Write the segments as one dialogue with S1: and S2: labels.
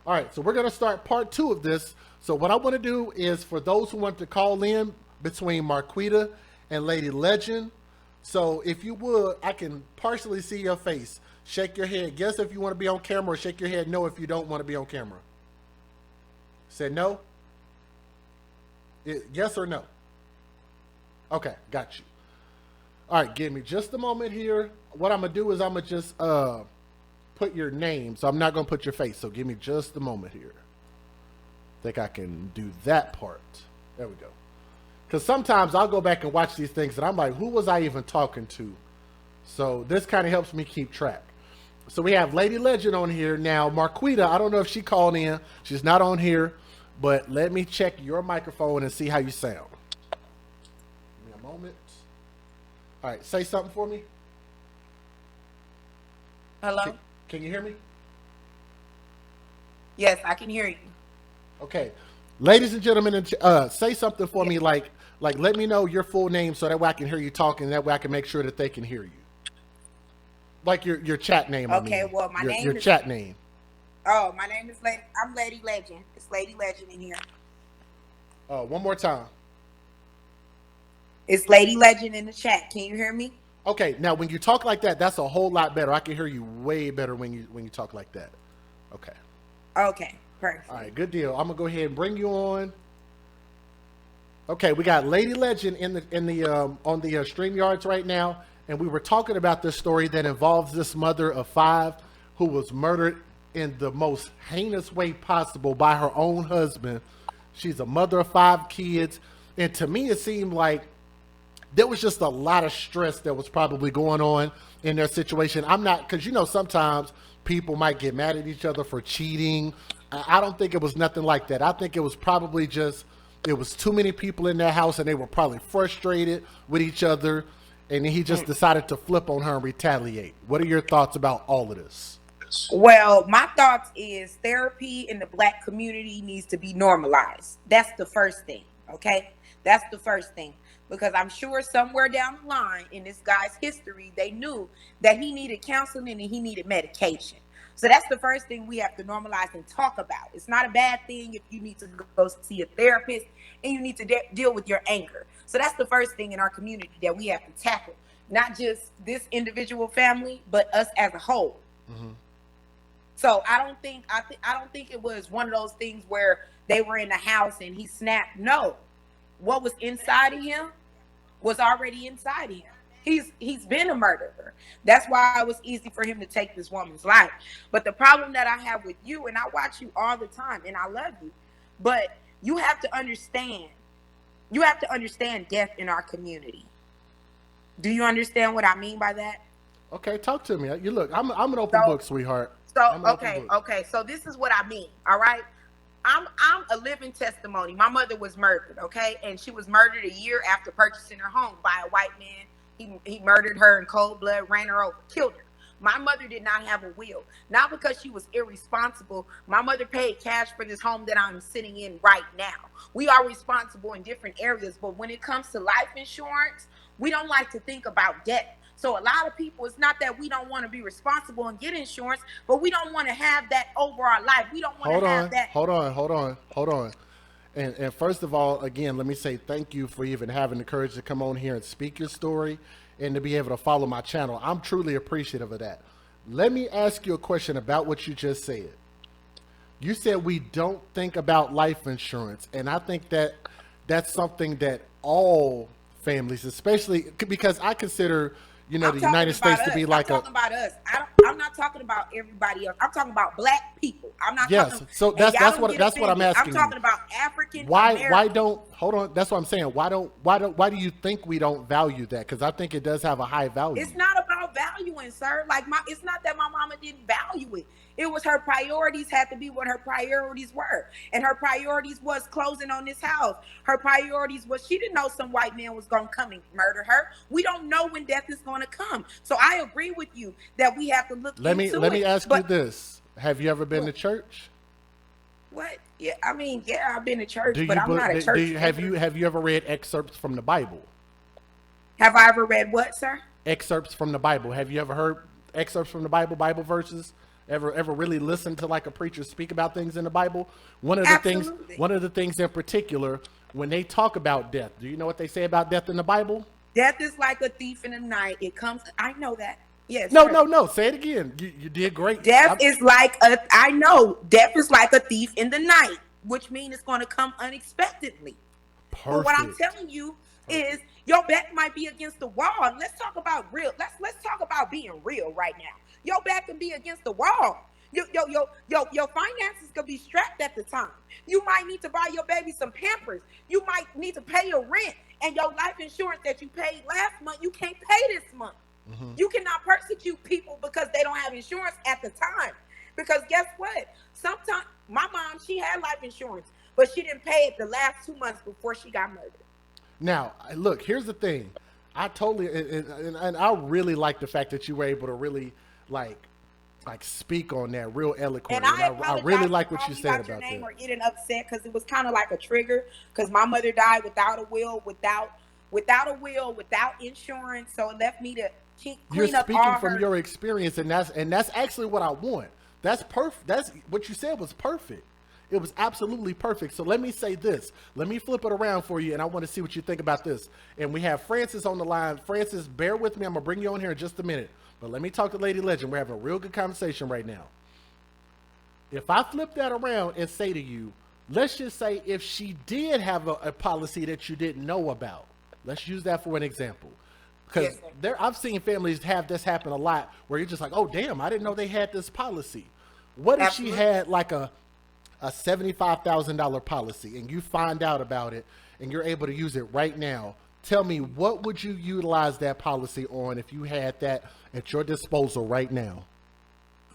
S1: All right, so we're going to start part 2 of this. So what I want to do is for those who want to call in between Marquita and Lady Legend. So if you would, I can partially see your face. Shake your head yes if you want to be on camera, or shake your head no if you don't want to be on camera. Say no? Yes or no? Okay, got you. All right, give me just a moment here. What I'm going to do is I'm going to just put your name. So I'm not going to put your face. So give me just a moment here. Think I can do that part. There we go. Because sometimes I'll go back and watch these things and I'm like, who was I even talking to? So this kind of helps me keep track. So we have Lady Legend on here. Now, Marquita, I don't know if she called in. She's not on here. But let me check your microphone and see how you sound. Give me a moment. All right, say something for me.
S2: Hello?
S1: Can you hear me?
S2: Yes, I can hear you.
S1: Okay. Ladies and gentlemen, say something for me like let me know your full name so that way I can hear you talking, and that way I can make sure that they can hear you. Like your chat name,
S2: Okay,
S1: I mean.
S2: well, my name
S1: your
S2: is...
S1: chat name.
S2: Oh, my name is Lady... I'm Lady Legend. It's Lady Legend in here.
S1: One more time.
S2: It's Lady Legend in the chat. Can you hear me?
S1: Okay, now when you talk like that, that's a whole lot better. I can hear you way better when you talk like that. Okay.
S2: Okay, perfect.
S1: All right, good deal. I'm gonna go ahead and bring you on. Okay, we got Lady Legend in the on the StreamYards right now, and we were talking about this story that involves this mother of 5 who was murdered in the most heinous way possible by her own husband. She's a mother of 5 kids, and to me, it seemed like there was just a lot of stress that was probably going on in their situation. I'm not, because sometimes people might get mad at each other for cheating. I don't think it was nothing like that. I think it was probably just, it was too many people in their house and they were probably frustrated with each other. And he just decided to flip on her and retaliate. What are your thoughts about all of this?
S2: Well, my thoughts is therapy in the Black community needs to be normalized. That's the first thing, okay? That's the first thing. Because I'm sure somewhere down the line in this guy's history, they knew that he needed counseling and he needed medication. So that's the first thing we have to normalize and talk about. It's not a bad thing if you need to go see a therapist and you need to deal with your anger. So that's the first thing in our community that we have to tackle. Not just this individual family, but us as a whole. Mm-hmm. So I don't think it was one of those things where they were in the house and he snapped. No. What was inside of him was already inside of him. He's been a murderer. That's why it was easy for him to take this woman's life. But the problem that I have with you, and I watch you all the time, and I love you, but you have to understand death in our community. Do you understand what I mean by that?
S1: Okay, talk to me. You look, I'm an open book, sweetheart.
S2: Okay. So this is what I mean. All right. I'm a living testimony. My mother was murdered, okay? And she was murdered a year after purchasing her home by a white man. He murdered her in cold blood, ran her over, killed her. My mother did not have a will. Not because she was irresponsible. My mother paid cash for this home that I'm sitting in right now. We are responsible in different areas, but when it comes to life insurance, we don't like to think about death. So a lot of people, it's not that we don't want to be responsible and get insurance, but we don't want to have that over our life. We don't want to have that.
S1: Hold on. And first of all, again, let me say thank you for even having the courage to come on here and speak your story and to be able to follow my channel. I'm truly appreciative of that. Let me ask you a question about what you just said. You said we don't think about life insurance, and I think that that's something that all families, especially because I consider the United States to be like
S2: I'm talking about us. I'm not talking about everybody else. I'm talking about Black people. I'm not.
S1: Yes.
S2: Talking,
S1: so that's what I'm asking.
S2: I'm talking about African.
S1: Why don't hold on? That's what I'm saying. Why do you think we don't value that? Because I think it does have a high value.
S2: It's not about valuing, sir. It's not that my mama didn't value it. It was her priorities had to be what her priorities were. And her priorities was closing on this house. Her priorities was she didn't know some white man was going to come and murder her. We don't know when death is going to come. So I agree with you that we have to look into it.
S1: Let me ask you this. Have you ever been to church?
S2: What? Yeah, I mean, yeah, I've been to church, but I'm not a church.
S1: Have you ever read excerpts from the Bible?
S2: Have I ever read what, sir?
S1: Excerpts from the Bible. Have you ever heard excerpts from the Bible verses? Ever really listen to like a preacher speak about things in the Bible?
S2: Absolutely.
S1: One of the things in particular, when they talk about death, do you know what they say about death in the Bible?
S2: Death is like a thief in the night. It comes. I know that. Yes.
S1: No,
S2: Sir.
S1: no, no. Say it again. You did great.
S2: Death is like a. I know. Death is like a thief in the night, which means it's going to come unexpectedly.
S1: Perfect.
S2: But what I'm telling you is your back might be against the wall. And let's talk about real. Let's talk about being real right now. Your back can be against the wall. Your finances could be strapped at the time. You might need to buy your baby some Pampers. You might need to pay your rent, and your life insurance that you paid last month, you can't pay this month. Mm-hmm. You cannot persecute people because they don't have insurance at the time. Because guess what? Sometimes my mom, she had life insurance, but she didn't pay it the last 2 months before she got murdered.
S1: Now, look, here's the thing. I totally, and I really like the fact that you were able to really like speak on that real eloquently.
S2: And
S1: I really like what you said about
S2: that.
S1: Or
S2: getting upset because it was kind of like a trigger because my mother died without a will, without insurance, so it left me to clean
S1: You're
S2: up
S1: speaking
S2: all
S1: from
S2: her.
S1: your experience, and that's actually what I want. That's perfect. That's what you said was perfect. It was absolutely perfect. So let me say this. Let me flip it around for you, and I want to see what you think about this. And we have Francis on the line. Francis, bear with me. I'm going to bring you on here in just a minute. But let me talk to Lady Legend. We're having a real good conversation right now. If I flip that around and say to you, let's just say if she did have a policy that you didn't know about. Let's use that for an example. Because I've seen families have this happen a lot where you're just like, oh, damn, I didn't know they had this policy. What if she had like a $75,000 policy and you find out about it and you're able to use it right now? Tell me, what would you utilize that policy on if you had that at your disposal right now?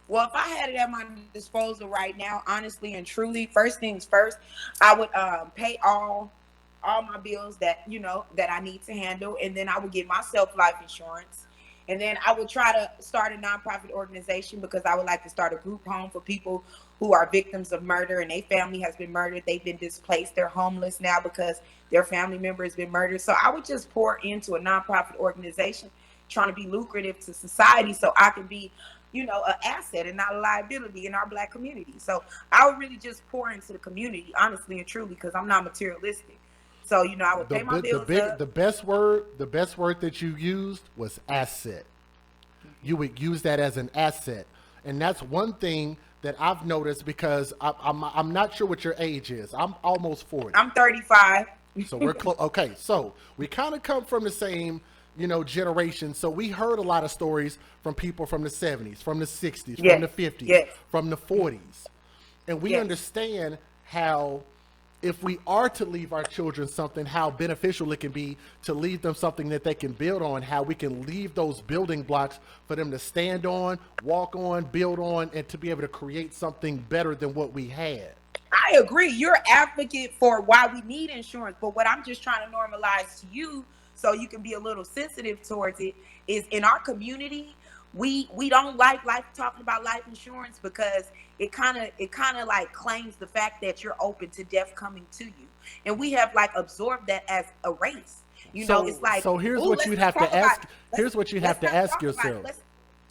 S2: Well, if I had it at my disposal right now, honestly and truly, first things first, I would pay all my bills that I need to handle, and then I would get myself life insurance. And then I would try to start a nonprofit organization because I would like to start a group home for people who are victims of murder and their family has been murdered. They've been displaced. They're homeless now because their family member has been murdered. So I would just pour into a nonprofit organization trying to be lucrative to society so I can be, an asset and not a liability in our Black community. So I would really just pour into the community, honestly and truly, because I'm not materialistic. So, I would pay my bills up.
S1: The best word that you used was asset. You would use that as an asset. And that's one thing that I've noticed because I'm not sure what your age is. I'm almost 40.
S2: I'm 35.
S1: So we're close. Okay, so we kind of come from the same, generation. So we heard a lot of stories from people from the 70s, from the 60s, from the 50s, from the 40s. And we understand how, if we are to leave our children something, how beneficial it can be to leave them something that they can build on, how we can leave those building blocks for them to stand on, walk on, build on, and to be able to create something better than what we had.
S2: I agree. You're an advocate for why we need insurance. But what I'm just trying to normalize to you so you can be a little sensitive towards it is in our community, we don't like talking about life insurance because it kind of like claims the fact that you're open to death coming to you, and we have like absorbed that as a race. It's like,
S1: so here's what you'd have to ask. Here's what you'd have to ask yourself.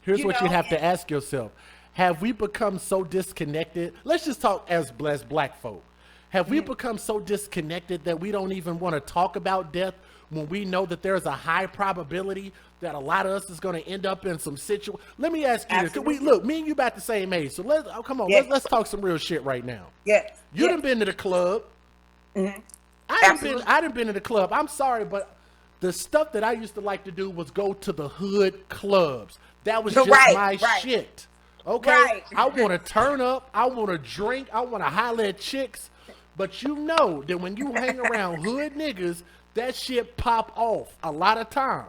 S1: Here's what you'd have to ask yourself. Have we become so disconnected? Let's just talk as Black folk. Have we become so disconnected that we don't even want to talk about death when we know that there's a high probability that a lot of us is going to end up in some situation? Let me ask you this. Look, me and you about the same age, so let's talk some real shit right now.
S2: Yes.
S1: You done been to the club.
S2: Mm-hmm.
S1: I done been to the club. I'm sorry, but the stuff that I used to like to do was go to the hood clubs. That was just my shit. Okay? Right. I want to turn up. I want to drink. I want to holler at chicks. But you know that when you hang around hood niggas, that shit pop off a lot of times.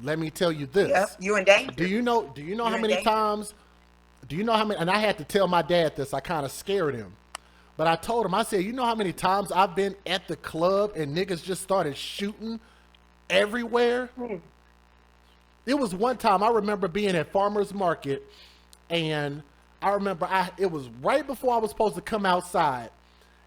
S1: Let me tell you this.
S2: Yep, you in danger.
S1: Do you know how many times? Do you know how many? And I had to tell my dad this. I kind of scared him. But I told him, I said, you know how many times I've been at the club and niggas just started shooting everywhere? It was one time I remember being at Farmer's Market, and I remember it was right before I was supposed to come outside.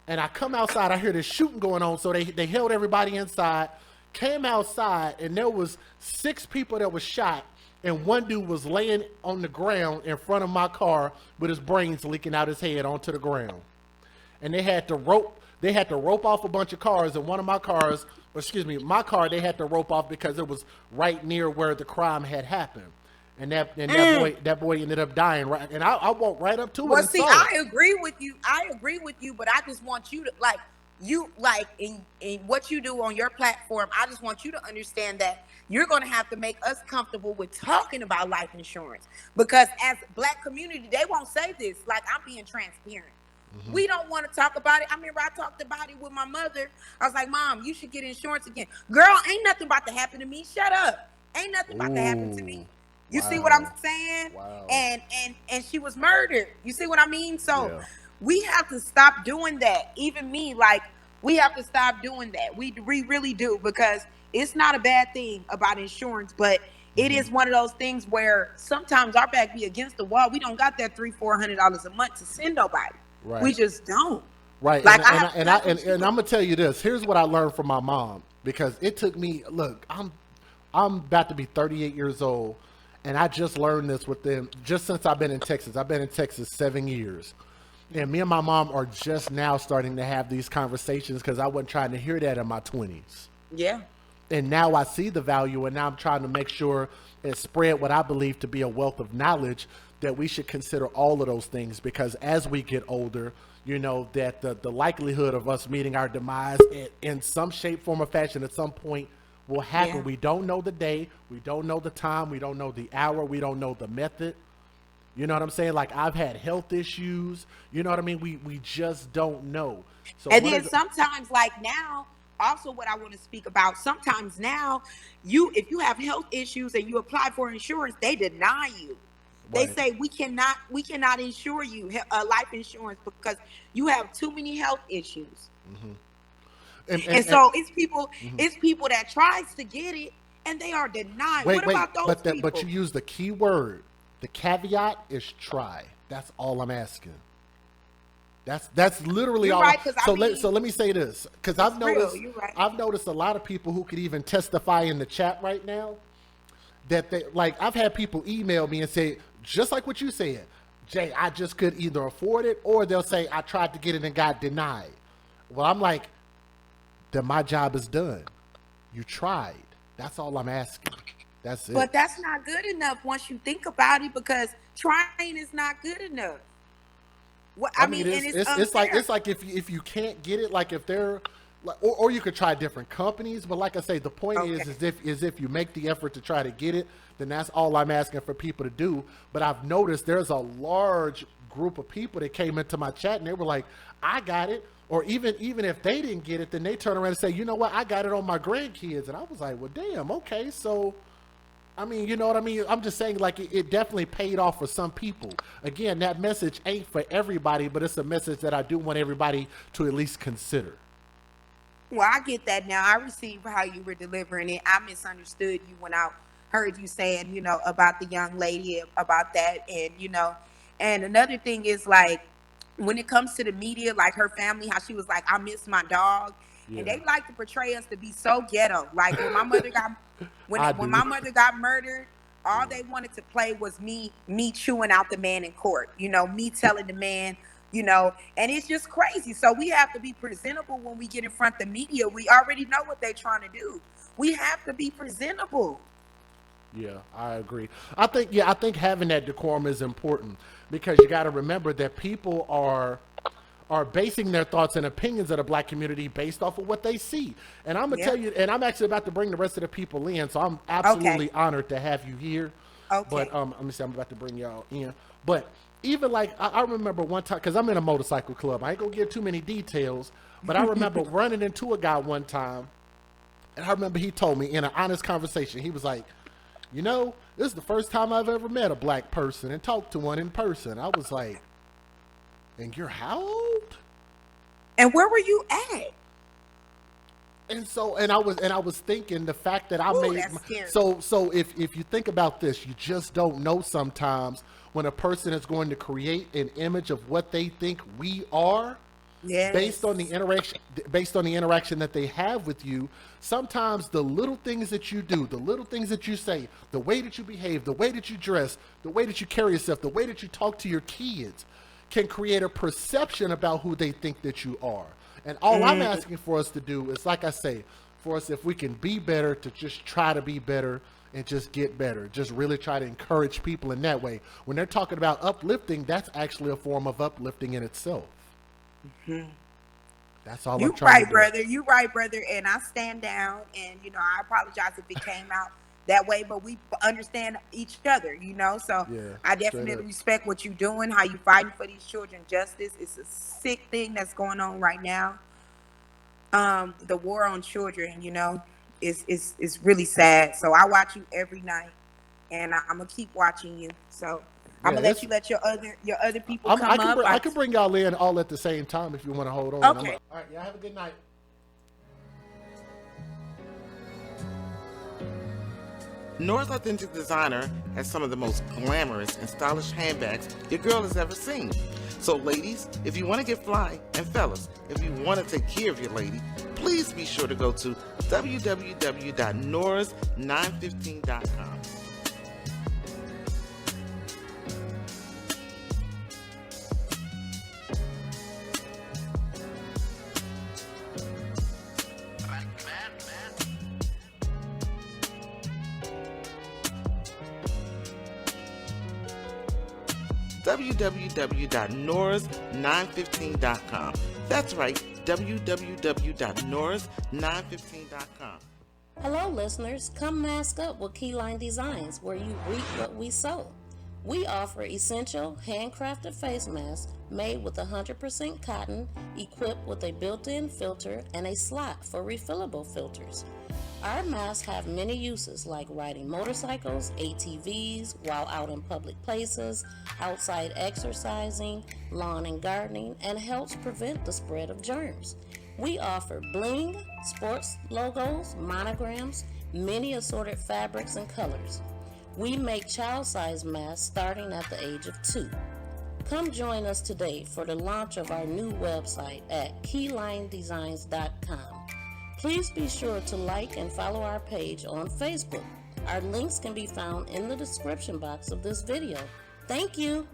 S1: And I come outside, I hear this shooting going on, so they held everybody inside, came outside, and there was 6 people that was shot, and one dude was laying on the ground in front of my car with his brains leaking out his head onto the ground. And they had to rope off a bunch of cars, and one of my cars, or excuse me, my car, they had to rope off because it was right near where the crime had happened. And that boy ended up dying, right? And I walked right up to it.
S2: Well, see, I agree with you. But I just want you to in what you do on your platform. I just want you to understand that you're going to have to make us comfortable with talking about life insurance, because as a Black community, they won't say this. Like, I'm being transparent. Mm-hmm. We don't want to talk about it. I remember I talked about it with my mother. I was like, Mom, you should get insurance again. Girl, ain't nothing about to happen to me. Shut up. Ain't nothing about to happen to me. You see what I'm saying?
S1: Wow.
S2: And she was murdered. You see what I mean? So we have to stop doing that. Even me, like, we have to stop doing that. We really do, because it's not a bad thing about insurance, but it is one of those things where sometimes our back be against the wall. We don't got that $300-400 a month to send nobody.
S1: Right.
S2: We just don't.
S1: Right.
S2: Like,
S1: and I'm gonna tell you this. Here's what I learned from my mom, because it took me. Look, I'm about to be 38 years old. And I just learned this with them just since I've been in Texas. I've been in Texas 7 years. And me and my mom are just now starting to have these conversations, because I wasn't trying to hear that in my 20s.
S2: Yeah.
S1: And now I see the value, and now I'm trying to make sure and spread what I believe to be a wealth of knowledge, that we should consider all of those things, because as we get older, you know, that the likelihood of us meeting our demise in some shape, form, or fashion at some point will happen. Yeah. We don't know the day, we don't know the time, we don't know the hour, we don't know the method. You know what I'm saying? Like, I've had health issues. You know what I mean? We just don't know. So,
S2: and then sometimes, like now, also what I want to speak about, sometimes now, if you have health issues and you apply for insurance, they deny you. They say we cannot insure you life insurance because you have too many health issues. Mm-hmm. And so it's people that tries to get it and they are denied. What about those people?
S1: But you use the key word. The caveat is try. That's all I'm asking. That's literally all.
S2: Right,
S1: so let me say this, because I've noticed a lot of people who could even testify in the chat right now that they, like, I've had people email me and say, just like what you said, Jay, I just could either afford it, or they'll say I tried to get it and got denied. Well, I'm like, then my job is done. You tried. That's all I'm asking. That's it.
S2: But that's not good enough once you think about it, because trying is not good enough. Well, I mean,
S1: it's like if you can't get it, like if they're, or you could try different companies. But like I say, the point is if you make the effort to try to get it, then that's all I'm asking for people to do. But I've noticed there's a large group of people that came into my chat and they were like, I got it. Or even if they didn't get it, then they turn around and say, you know what, I got it on my grandkids. And I was like, well, damn, okay. So, I mean, you know what I mean? I'm just saying, like, it definitely paid off for some people. Again, that message ain't for everybody, but it's a message that I do want everybody to at least consider.
S2: Well, I get that now. I received how you were delivering it. I misunderstood you when I heard you saying, you know, about the young lady, about that. And, you know, and another thing is, like, when it comes to the media, like her family, how she was like, I miss my dog. Yeah. And they like to portray us to be so ghetto. Like when my mother got when my mother got murdered, all they wanted to play was me chewing out the man in court. You know, me telling the man, you know, and it's just crazy. So we have to be presentable when we get in front of the media. We already know what they're trying to do. We have to be presentable.
S1: Yeah, I agree. I think having that decorum is important, because you got to remember that people are basing their thoughts and opinions of the Black community based off of what they see. And I'm gonna tell you, and I'm actually about to bring the rest of the people in, so I'm absolutely honored to have you here. Okay. But let me see, I'm about to bring y'all in. But even like I remember one time, because I'm in a motorcycle club. I ain't gonna give too many details, but I remember running into a guy one time, and I remember he told me in an honest conversation, he was like, you know, this is the first time I've ever met a Black person and talked to one in person. I was like, and you're how old?
S2: And where were you at?
S1: And so, and I was thinking the fact that I made, so if you think about this, you just don't know sometimes when a person is going to create an image of what they think we are,
S2: Yes.
S1: based on the interaction that they have with you. Sometimes the little things that you do, the little things that you say, the way that you behave, the way that you dress, the way that you carry yourself, the way that you talk to your kids can create a perception about who they think that you are. And all I'm asking for us to do is, like I say, for us, if we can be better, to just try to be better and just get better. Just really try to encourage people in that way. When they're talking about uplifting, that's actually a form of uplifting in itself. That's all I'm trying to do.
S2: Brother. You right, brother. And I stand down, and I apologize if it came out that way, but we understand each other, So
S1: Yeah,
S2: I
S1: straight
S2: definitely
S1: up.
S2: respect what you're doing, how you fighting for these children justice. It's a sick thing that's going on right now. The war on children, is really sad. So I watch you every night, and I'm gonna keep watching you. So I'm gonna let you let your other people come up.
S1: I can bring y'all in all at the same time if you want to hold on.
S2: Okay.
S1: All right, y'all have a good night.
S3: Nora's Authentic Designer has some of the most glamorous and stylish handbags your girl has ever seen. So ladies, if you want to get fly, and fellas, if you want to take care of your lady, please be sure to go to www.noras915.com. www.noras915.com. That's right, www.noras915.com.
S4: Hello, listeners. Come mask up with Keyline Designs, where you reap what we sow. We offer essential handcrafted face masks made with 100% cotton, equipped with a built-in filter and a slot for refillable filters. Our masks have many uses, like riding motorcycles, ATVs, while out in public places, outside exercising, lawn and gardening, and helps prevent the spread of germs. We offer bling, sports logos, monograms, many assorted fabrics and colors. We make child-size masks starting at the age of 2. Come join us today for the launch of our new website at keylinedesigns.com. Please be sure to like and follow our page on Facebook. Our links can be found in the description box of this video. Thank you.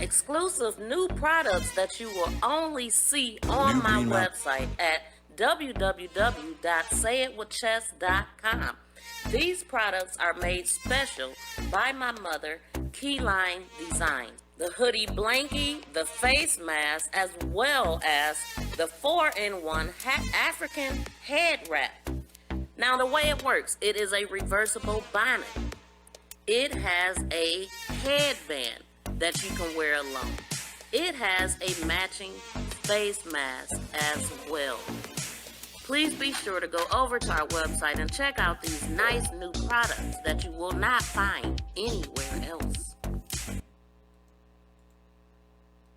S4: Exclusive new products that you will only see on my website at www.sayitwithchess.com. These products are made special by my mother, Keyline Designs. The hoodie blankie, the face mask, as well as the 4-in-1 African head wrap. Now the way it works, it is a reversible bonnet. It has a headband that you can wear alone. It has a matching face mask as well. Please be sure to go over to our website and check out these nice new products that you will not find anywhere else.